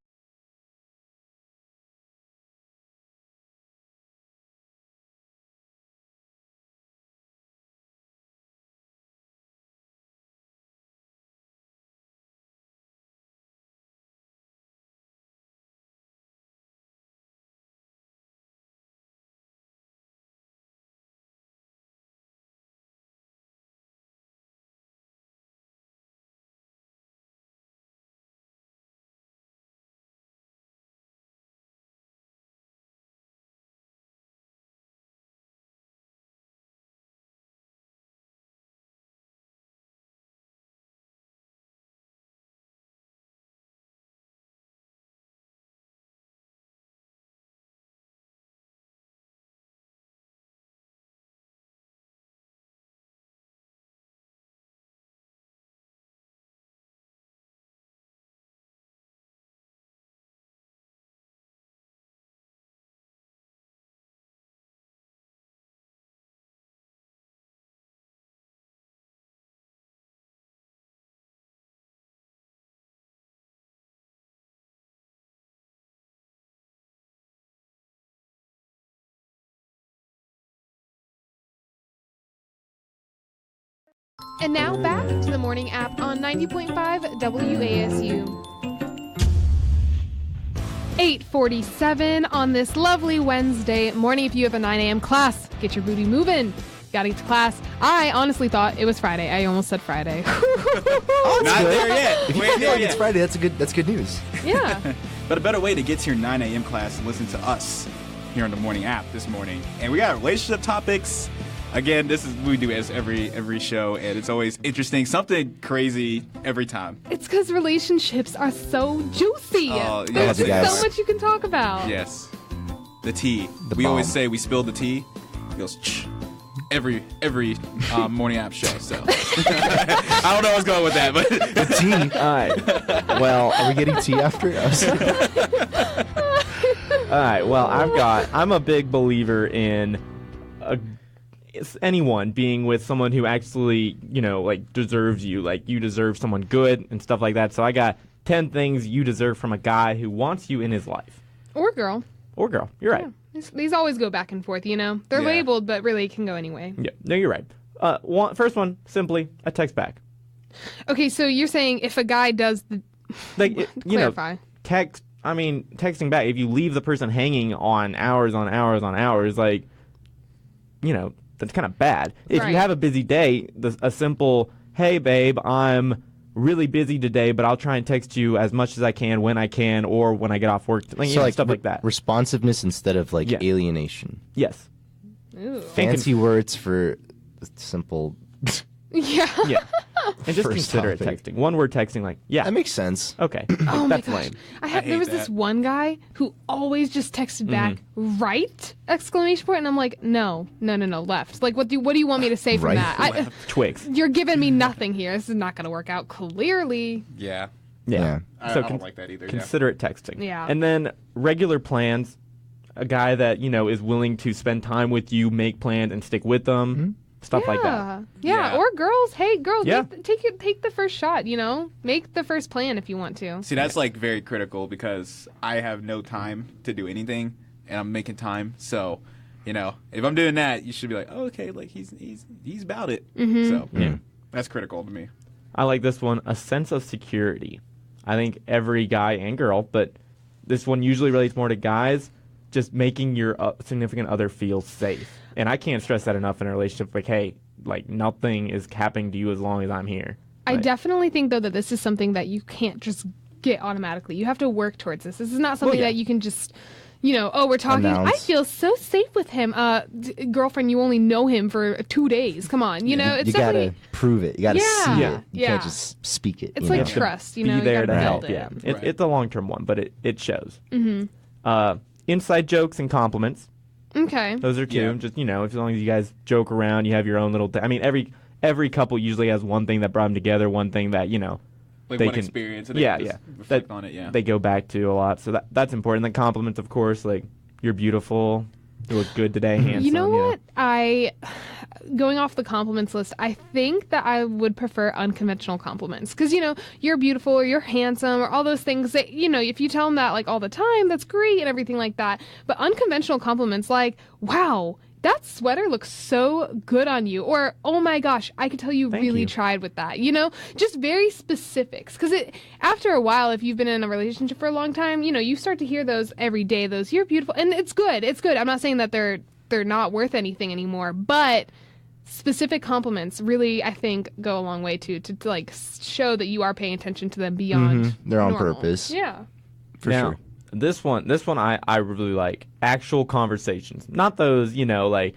And now back to the morning app on 90.5 WASU. 8:47 on this lovely Wednesday morning. If you have a 9 a.m. class, get your booty moving. Gotta get to class. I honestly thought it was Friday. I almost said Friday.
Not there yet.
If you feel like it's Friday, that's good news.
Yeah.
But a better way to get to your 9 a.m. class and listen to us here on the morning app this morning. And we got relationship topics. Again, this is what we do as every show, and it's always interesting, something crazy every time.
It's because relationships are so juicy.
Oh,
There's
yes,
just so much you can talk about.
Yes. The tea.
The
we
bomb.
always say we spill the tea. It goes every morning app show. So I don't know what's going with that, but
The tea.
All right. Well,
Are we getting tea after?
all right. Well, I'm a big believer in anyone being with someone who actually, like deserves you. Like you deserve someone good and stuff like that. So I got 10 things you deserve from a guy who wants you in his life.
Or girl.
Or girl. You're right.
Yeah. These always go back and forth, They're
Yeah.
labeled, but really it can go anyway.
Yeah. No, you're right. First one, simply a text back.
Okay, so you're saying if a guy does the...
Like,
Clarify.
texting back, if you leave the person hanging on hours, like, that's kind of bad. If
Right.
you have a busy day, a simple, hey, babe, I'm really busy today, but I'll try and text you as much as I can when I can or when I get off work. Stuff like that.
Responsiveness instead of
Yeah.
alienation.
Yes.
Ooh.
Fancy words for simple.
Yeah.
Yeah. And just
First
consider it
topic.
texting. One word texting, like, yeah.
That makes sense.
Okay.
Oh my
That's
gosh.
lame.
hate
There was this
that.
one guy who always just texted back right exclamation point, and I'm like, no, left. Like, what do you want me to say from
Right.
that?
Twigs.
You're giving me nothing here. This is not going to work out. Clearly.
yeah.
Yeah.
I
So
don't like that either.
Consider it texting.
Yeah.
And then regular plans, a guy that, is willing to spend time with you, make plans, and stick with them. Stuff like that.
Yeah.
Yeah.
Or girls. Hey, girls,
Yeah.
take the first shot. Make the first plan if you want to.
See, that's like very critical because I have no time to do anything, and I'm making time. So, if I'm doing that, you should be like, oh, okay, like he's about it. So,
Yeah.
that's critical to me.
I like this one, a sense of security. I think every guy and girl, but this one usually relates more to guys, just making your significant other feel safe. And I can't stress that enough in a relationship. Like, hey, like nothing is happening to you as long as I'm here.
I
Like,
definitely think, though, that this is something that you can't just get automatically. You have to work towards this. This is not something
yeah.
that you can just, we're talking. I
Announce.
feel so safe with him. Girlfriend, you only know him for 2 days. Come on. It's
you
definitely...
gotta prove it. You gotta
Yeah.
see
Yeah.
it. You can't
Yeah.
just speak it.
It's
you
like
know?
trust,
be
you
there
gotta
to
build
help.
it.
Yeah,
Right.
it's a long-term one, but it shows. Mm-hmm. Inside jokes and compliments.
Okay.
Those are two.
Yeah.
Just as long as you guys joke around, you have your own little. Every couple usually has one thing that brought them together, one thing that
Like
they
one
can-
experience. And they
yeah,
can just
yeah.
reflect
That-
on it, yeah.
they go back to a lot. So that's important. Then compliments, of course, like you're beautiful, you look good today, handsome.
You know what? going off the compliments list, I think that I would prefer unconventional compliments. Because, you're beautiful or you're handsome or all those things that, if you tell them that like all the time, that's great and everything like that. But unconventional compliments like, wow, that sweater looks so good on you. Or, oh my gosh, I could tell you
Thank
really
you.
tried with that. Just very specifics. Because after a while, if you've been in a relationship for a long time, you start to hear those every day, those you're beautiful. And it's good. It's good. I'm not saying that they're not worth anything anymore. But specific compliments really, I think, go a long way to like show that you are paying attention to them beyond
They're on
normal.
purpose.
Yeah.
For
Now,
sure.
This one I really like. Actual conversations. Not those, like,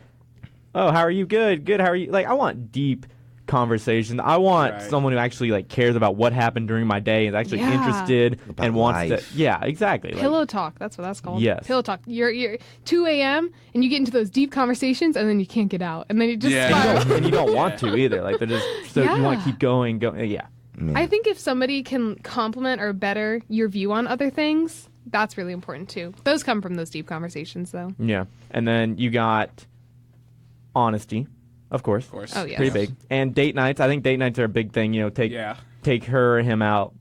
oh, how are you? Good, how are you? Like, I want deep conversations. I want someone who actually like cares about what happened during my day, is actually interested
About
and wants
life.
to. Yeah, exactly.
Pillow talk. That's what that's called.
Yes.
Pillow talk. You're 2 a.m. and you get into those deep conversations and then you can't get out. And then you just spirals.
And you don't want to either. Like, they're just so you want to keep going. Yeah.
I think if somebody can compliment or better your view on other things, that's really important too. Those come from those deep conversations though.
Yeah. And then you got honesty, of course.
Oh, yeah.
Pretty big. And date nights. I think date nights are a big thing. Take her or him out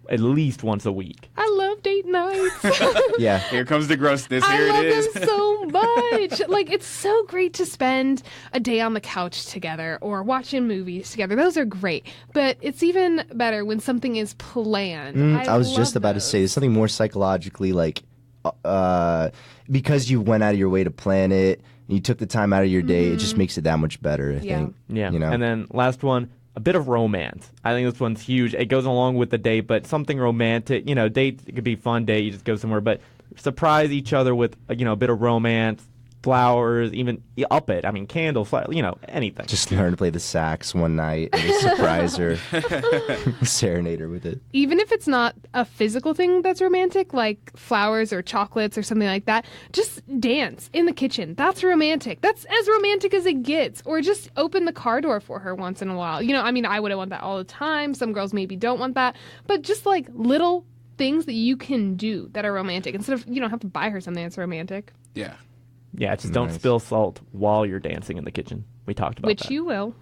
at least once a week.
I love date nights.
Yeah.
Here comes the grossness.
I
Here
love
it is.
them so much. Like, it's so great to spend a day on the couch together or watching movies together. Those are great. But it's even better when something is planned.
I was just
love
about to say there's something more psychologically like because you went out of your way to plan it and you took the time out of your day, it just makes it that much better, I think.
Yeah.
You know?
And then last one, a bit of romance. I think this one's huge. It goes along with the date, but something romantic. Date, it could be fun date, you just go somewhere, but surprise each other with, a bit of romance, flowers, even up it. I mean, candles, anything.
Just learn to play the sax one night and just surprise her, serenade her with it.
Even if it's not a physical thing that's romantic, like flowers or chocolates or something like that, just dance in the kitchen. That's romantic. That's as romantic as it gets. Or just open the car door for her once in a while. I wouldn't want that all the time. Some girls maybe don't want that. But just like little things that you can do that are romantic instead of, you don't have to buy her something that's romantic.
Yeah.
Yeah, just don't spill salt while you're dancing in the kitchen. We talked about
Which
that.
you will.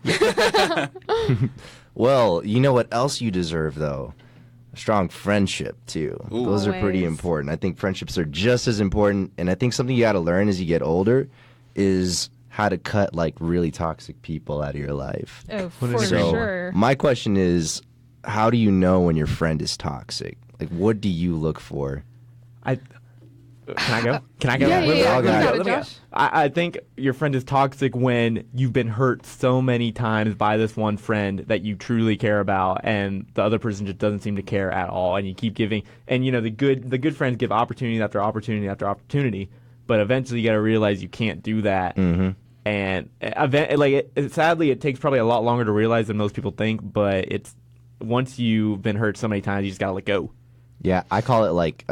Well, you know what else you deserve, though? A strong friendship, too.
Ooh.
Those are pretty
Always.
important. I think friendships are just as important, and I think something you got to learn as you get older is how to cut, like, really toxic people out of your life.
Oh, for
So,
sure.
my question is, how do you know when your friend is toxic? Like, what do you look for?
Can I go? Can I go?
Yeah,
Let me- I'll
You
go.
got it,
Let me go.
Josh.
I think your friend is toxic when you've been hurt so many times by this one friend that you truly care about, and the other person just doesn't seem to care at all. And you keep giving, and the good friends give opportunity after opportunity after opportunity, but eventually you got to realize you can't do that.
Mm-hmm.
And sadly, it takes probably a lot longer to realize than most people think. But it's once you've been hurt so many times, you just gotta let go.
Yeah, I call it like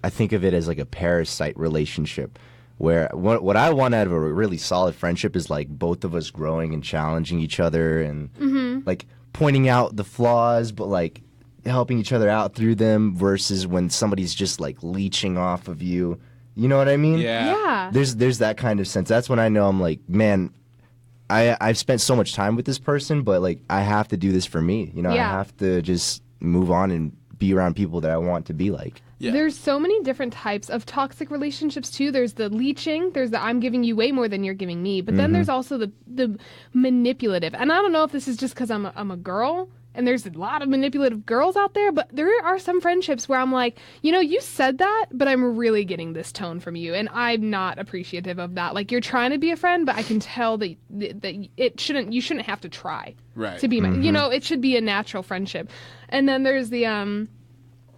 I think of it as like a parasite relationship, where what I want out of a really solid friendship is like both of us growing and challenging each other and like pointing out the flaws, but like helping each other out through them. Versus when somebody's just like leeching off of you. You know what I mean?
Yeah.
There's that kind of sense. That's when I know I'm like, man, I've spent so much time with this person, but like I have to do this for me. I
Yeah.
have to just move on and be around people that I want to be like.
Yeah.
There's so many different types of toxic relationships too. There's the leeching, there's the I'm giving you way more than you're giving me. But then there's also the manipulative. And I don't know if this is just because I'm a girl and there's a lot of manipulative girls out there, but there are some friendships where I'm like, you said that, but I'm really getting this tone from you and I'm not appreciative of that. Like you're trying to be a friend, but I can tell that you shouldn't have to try to be it should be a natural friendship. And then there's the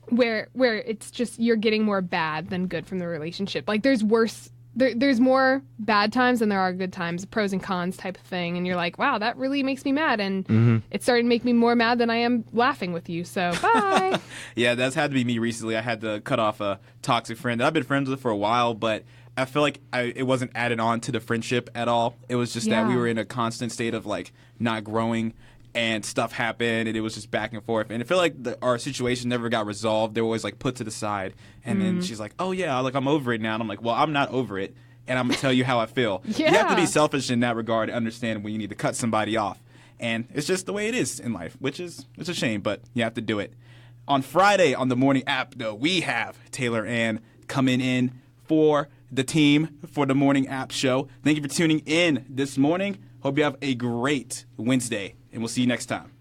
where it's just you're getting more bad than good from the relationship. Like there's more bad times than there are good times, pros and cons type of thing. And you're like, wow, that really makes me mad. And it's starting to make me more mad than I am laughing with you. So bye.
Yeah, that's had to be me recently. I had to cut off a toxic friend that I've been friends with for a while, but I feel like it wasn't added on to the friendship at all. It was just that we
Yeah.
were in a constant state of like not growing. And stuff happened, and it was just back and forth. And I feel like our situation never got resolved. They were always like put to the side. And then she's like, "Oh yeah, like I'm over it now." And I'm like, "Well, I'm not over it. and I'm going to tell you how I feel. You have to be
Yeah.
selfish in that regard and understand when you need to cut somebody off. And it's just the way it is in life, which is it's a shame, but you have to do it. On Friday on the morning app, though, we have Taylor Ann coming in for the team for the morning app show. Thank you for tuning in this morning. Hope you have a great Wednesday, and we'll see you next time.